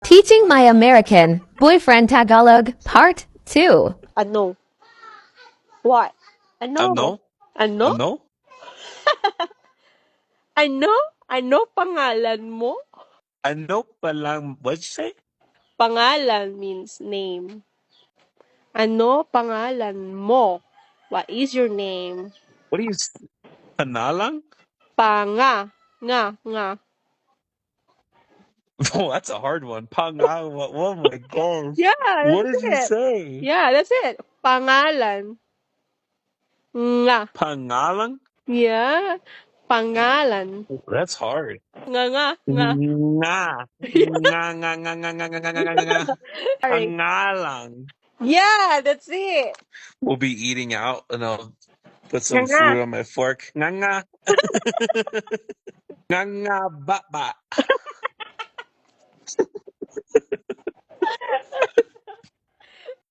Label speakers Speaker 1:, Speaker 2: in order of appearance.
Speaker 1: Teaching My American Boyfriend Tagalog Part 2.
Speaker 2: Ano? What? Ano?
Speaker 3: Ano?
Speaker 2: Ano?
Speaker 3: Ano?
Speaker 2: Ano? Ano pangalan mo?
Speaker 3: Ano palang, what'd you say?
Speaker 2: Pangalan means name. Ano pangalan mo? What is your name?
Speaker 3: What do you, panalang?
Speaker 2: Nga.
Speaker 3: Oh, that's a hard one. Panga, oh my gosh.
Speaker 2: Yeah,
Speaker 3: What
Speaker 2: that's
Speaker 3: did you
Speaker 2: it.
Speaker 3: say?
Speaker 2: Yeah, that's it. Pangalan. Nga.
Speaker 3: Pangalang?
Speaker 2: Yeah. Pangalan.
Speaker 3: That's hard.
Speaker 2: Nga.
Speaker 3: Nga. Nga.
Speaker 2: Sorry.
Speaker 3: Pangalang.
Speaker 2: Yeah, that's it.
Speaker 3: We'll be eating out and I'll put some
Speaker 2: Nga.
Speaker 3: food on my fork. Nga. Nga ba.